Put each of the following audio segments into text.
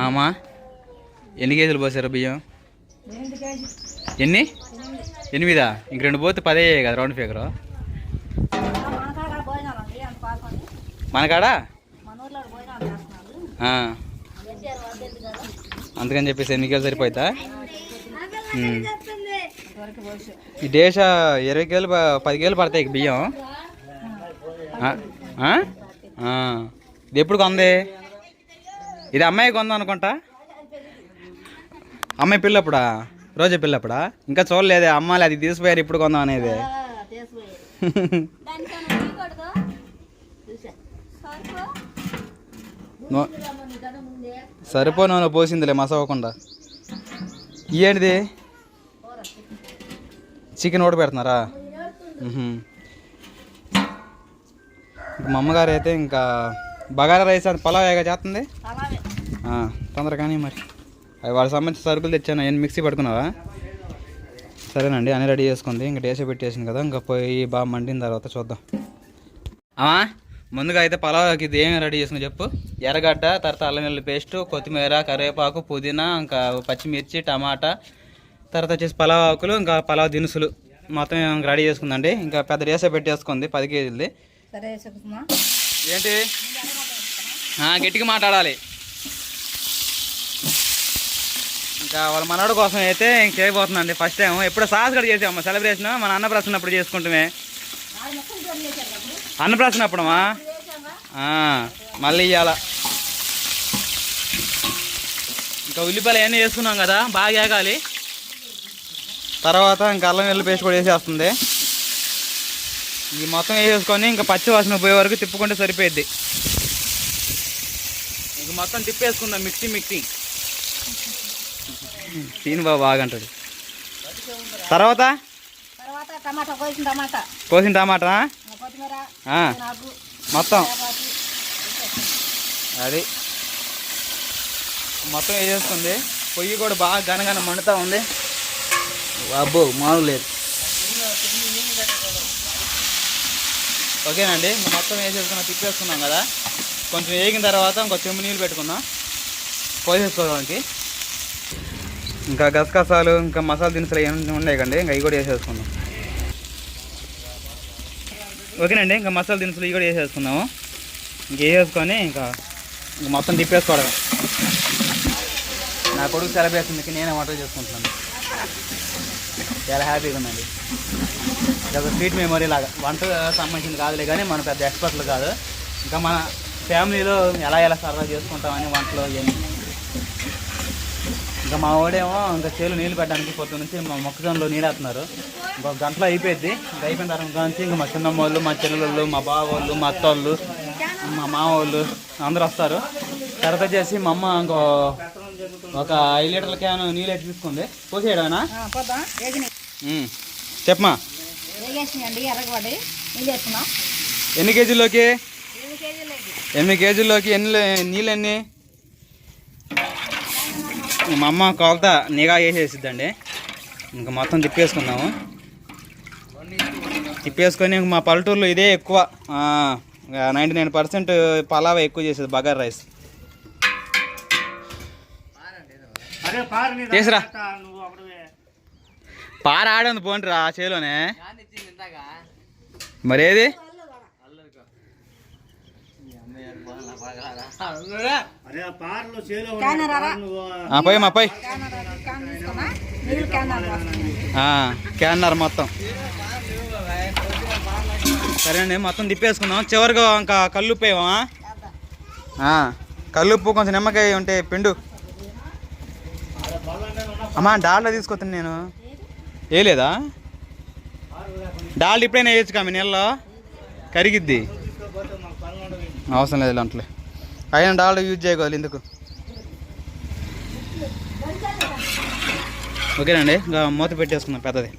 అమ్మా ఎన్ని కేజీలు పోసారు బియ్యం? ఎన్ని? 8. ఇంక 2 పోతే 10 అయ్యాయి కదా రౌండ్ ఫిగరు. మనకాడా అందుకని చెప్పేసి 8 కేజీలు సరిపోతా. ఈ దేశ 20 కేజీలు 10 కేజీలు పడతాయి బియ్యం. ఇది ఎప్పుడు కొంది? ఇది అమ్మాయి కొందాం అనుకుంటా. అమ్మాయి పిల్లప్పుడా? రోజే పిల్లప్పుడా? ఇంకా చూడలేదే అమ్మాయి. అది తీసిపోయారు ఇప్పుడు కొందాం అనేది. సరిపో నూనె పోసిందిలే మసవకుండా. ఏంటిది? చికెన్ ఓడి పెడుతున్నారా? మా అమ్మగారు అయితే ఇంకా బగారా రైస్ అది పలావేగా చేస్తుంది. తొందరగా కానీ మరి అవి వాళ్ళకి సంబంధించిన సరుకులు తెచ్చాను. అవన్నీ మిక్సీ పట్టుకున్నావా? సరేనండి, అన్నీ రెడీ చేసుకుంది. ఇంకా డేసే పెట్టేసింది కదా, ఇంకా పోయి బాగా మండిన తర్వాత చూద్దాం. ముందుగా అయితే పలావ్కి ఇది ఏమి రెడీ చేసుకుని చెప్పు. ఎర్రగడ్డ, తర్వాత అల్లం వెల్లుల్లి పేస్ట్, కొత్తిమీర, కరివేపాకు, పుదీనా, ఇంకా పచ్చిమిర్చి, టమాటా, తర్వాత వచ్చేసి పలావ్ ఆకులు, ఇంకా పలావ్ దినుసులు మొత్తం రెడీ చేసుకుందండి. ఇంకా పెద్ద డేసే పెట్టేసుకుంది 10 కేజీలది. ఏంటి గట్టిగా మాట్లాడాలి. ఇంకా వాళ్ళ మనోడి కోసం అయితే ఇంక చేయబోతుందండి. ఫస్ట్ టైం ఎప్పుడో సాస్ కూడా చేసాము సెలబ్రేషన్. మన అన్నప్రాసన అప్పుడు చేసుకుంటామే. అన్నప్రాసన అప్పుడమ్మా మళ్ళీ ఇవ్వాల. ఇంకా ఉల్లిపాయలు అవన్నీ వేసుకున్నాం కదా, బాగా ఏగాలి. తర్వాత ఇంకా అల్లం వెల్లుల్లి పేస్ట్ కూడా వేసేస్తుంది. ఈ మొత్తం వేసేసుకొని ఇంకా పచ్చి వాసన పోయే వరకు తిప్పుకుంటే సరిపోయిద్ది. ఇంక మొత్తం తిప్పేసుకుందాం. మిక్సీ సీన్ బాబు బాగంటాడు. తర్వాత కోసిన టమాటా మొత్తం అది మొత్తం వేసేసుకుంది. పొయ్యి కూడా బాగా గనగన మండుతూ ఉంది. అబ్బో మామూలు లేదు. ఓకేనండి, ఇంకా మొత్తం వేసేసుకున్నాం, తిప్పేసుకున్నాం కదా. కొంచెం వేగిన తర్వాత ఇంకో చెంబు నీళ్ళు పెట్టుకుందాం పోసేసుకోవడానికి. ఇంకా గసగసాలు, ఇంకా మసాలా దినుసులు ఏమి ఉన్నాయి కండి, ఇంకా ఇవి కూడా వేసేసుకుందాం. ఓకేనండి, ఇంకా మసాలా దినుసులు ఇవి కూడా వేసేసుకుందాము. ఇంక వేసేసుకొని ఇంకా మొత్తం తిప్పేసుకోవడం. నా కొడుకు సెలబ్రేషన్కి నేనే వంట చేసుకుంటున్నాను. చాలా హ్యాపీగా ఉందండి. ఒక స్వీట్ మెమొరీ లాగా. వంట సంబంధించింది కాదులే కానీ మనం పెద్ద ఎక్స్పర్ట్లు కాదు. ఇంకా మన ఫ్యామిలీలో ఎలా సరదా చేసుకుంటామని వంటలో ఇవన్నీ. ఇంకా మా వాడేమో ఇంకా చేలు నీళ్ళు పెట్టడానికి పొద్దు నుంచి మా మొక్కజొన్నలో నీళ్ళు వేస్తున్నారు. ఇంకొక గంటలో అయిపోయింది. ఇంకా అయిపోయిన తర్వాత నుంచి ఇంకా మా చిన్నమ్మ వాళ్ళు, మా చెల్లెళ్ళు, మా బావ వాళ్ళు, మా అత్త వాళ్ళు, మా మామ వాళ్ళు అందరూ వస్తారు. తర్వాత వచ్చేసి మా అమ్మ ఇంకో ఒక 5 లీటర్ల క్యాన్ నీళ్ళు ఎట్టి తీసుకుంది. పోసేయడానా? చెప్పమా. ఎన్ని కేజీల్లోకి? 8 కేజీల్లోకి నీళ్ళు ఎన్ని? మా అమ్మ కొలత నిఘా వేసేసిద్దండి. ఇంకా మొత్తం తిప్పేసుకున్నాము. తిప్పేసుకొని ఇంక మా పల్లెటూరులో ఇదే ఎక్కువ. 99% పలావా ఎక్కువ చేసేది, బగారా రైస్. చేసిరా పార ఆడంది పోండిరా చేలోనే. మరేది పోయమ్మా పోయి క్యాన్నర్ మొత్తం. సరేనండి, మొత్తం తిప్పేసుకుందాం. చివరిగా ఇంకా కల్లుప్పు వేయమా? కల్లుప్పు, కొంచెం నిమ్మకాయ ఉంటే పిండు. అమ్మా డాల్డా తీసుకొస్తాను నేను. వేయలేదా? డాల్డా ఇప్పుడైనా వేయచ్చు కామె నీళ్ళలో కరిగిద్ది. అవసరం లేదు అంటలే. అయినా డాల్డా యూజ్ చేయకూడదు ఎందుకు. ఓకేనండి, ఇంకా మూత పెట్టేసుకుందాం పెద్దది.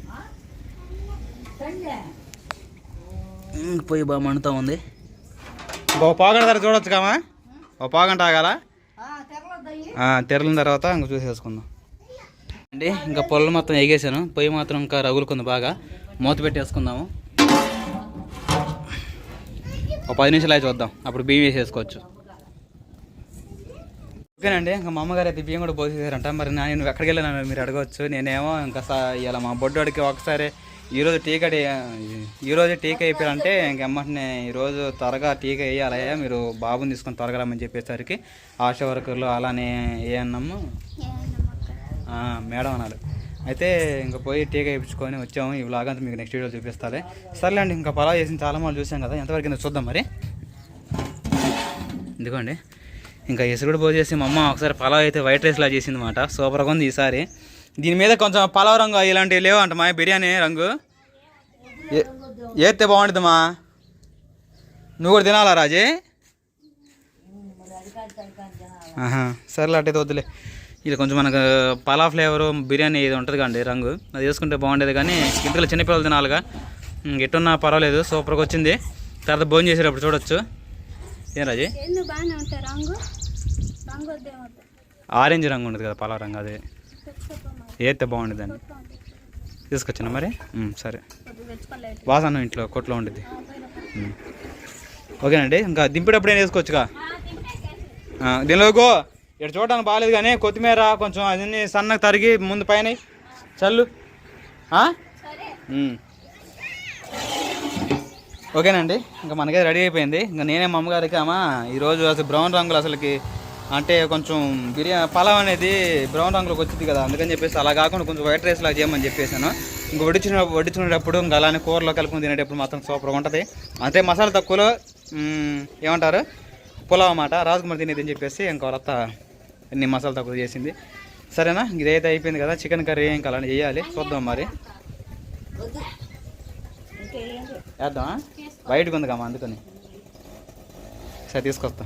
పోయి బాగా మండుతూ ఉంది. ఒక పావుగంట తర్వాత చూడొచ్చు కామా? ఒక పావుగంట ఆగాల. తెరలిన తర్వాత ఇంక చూసేసుకుందాం అండి. ఇంకా పొలం మొత్తం ఎగేసాను. పొయ్యి మాత్రం ఇంకా రగులుకుంది బాగా. మూత పెట్టేసుకుందాము. ఒక 10 నిమిషాలు అయితే చూద్దాం, అప్పుడు బియ్యం వేసేసుకోవచ్చు. ఓకేనండి, ఇంకా మా అమ్మగారు అయితే బియ్యం కూడా పోసేసారంట. మరి నేను ఎక్కడికి వెళ్ళాను మీరు అడగవచ్చు. నేనేమో ఇంకా ఇలా మా బొడ్డోడికి ఒకసారి ఈరోజు టీకా అయిపోయారంటే ఇంకెమ్మటనే ఈరోజు త్వరగా టీకా వేయాలయ్యా, మీరు బాబుని తీసుకొని త్వరగా రమ్మని చెప్పేసరికి ఆశా వర్కర్లు అలానే ఏ అన్నాము మేడం అన్నారు. అయితే ఇంకా పోయి టీకా వేయించుకొని వచ్చాము. ఈ వ్లాగ్ అంతా మీకు నెక్స్ట్ వీడియో చూపిస్తాలే. సర్లేండి, ఇంకా పలావ్ చేసిన చాలా మంది చూసాం కదా, ఎంతవరకు చూద్దాం మరి. ఇదిగోండి, ఇంకా ఎసురుడు పోసేసి మా అమ్మ ఒకసారి పలావ్ అయితే వైట్ రైస్లా చేసింది అన్నమాట. సూపర్గా ఉంది ఈసారి. దీని మీద కొంచెం పలావ్ రంగు ఇలాంటివి లేవు అంట మా బిర్యానీ రంగు ఏతే బాగుంటుందమ్మా. నువ్వు కూడా తినాలా రాజే? సర్లే అట్టయితే వద్దులే. ఇది కొంచెం మనకు పలావ్ ఫ్లేవరు బిర్యానీ ఇది ఉంటుంది కండి రంగు, అది వేసుకుంటే బాగుండేది. కానీ ఇంతలో చిన్నపిల్లలు తినాలిగా, ఎట్టున్నా పర్వాలేదు, సూపర్గా వచ్చింది. తర్వాత భోజనం చేసేటప్పుడు చూడొచ్చు. ఏం రాజే? ఆరెంజ్ రంగు ఉండదు కదా పలావ్ రంగు, అదే ఏతే బాగుండేది అండి. తీసుకొచ్చాను మరి. సరే, వాసన ఇంట్లో కొట్లో ఉండేది. ఓకేనండి, ఇంకా దింపేటప్పుడు ఏం వేసుకోవచ్చుగా. దీనిలోగో ఇక్కడ చూడడానికి బాగాలేదు కానీ కొత్తిమీర కొంచెం అన్నీ సన్నగా తరిగి ముందు పైన చల్లు. ఓకేనండి, ఇంకా మనకైతే రెడీ అయిపోయింది. ఇంకా నేనే మా అమ్మగారికి ఈరోజు అసలు బ్రౌన్ రంగులు అసలుకి అంటే కొంచెం పలావ్ అనేది బ్రౌన్ రంగులోకి వచ్చింది కదా, అందుకని చెప్పేసి అలా కాకుండా కొంచెం వైట్ రైస్ లాగా చేయమని చెప్పేసాను. ఇంక వడ్డించుకునేటప్పుడు ఇంకా అలానే కూరలో కలుపుకొని తినేటప్పుడు మాత్రం సూపర్గా ఉంటుంది. అంతే మసాలా తక్కువలో ఏమంటారు పులావ్ అన్నమాట. రాజకుమార్ తినేది అని చెప్పేసి ఇంకా వాళ్ళ ఎన్ని మసాలా తక్కువ చేసింది. సరేనా, ఇదైతే అయిపోయింది కదా. చికెన్ కర్రీ ఇంకా అలానే చేయాలి, చూద్దాం మరి. వేద్దామా? బయటకు ఉంది కమ్మా, అందుకని సరే తీసుకొస్తా.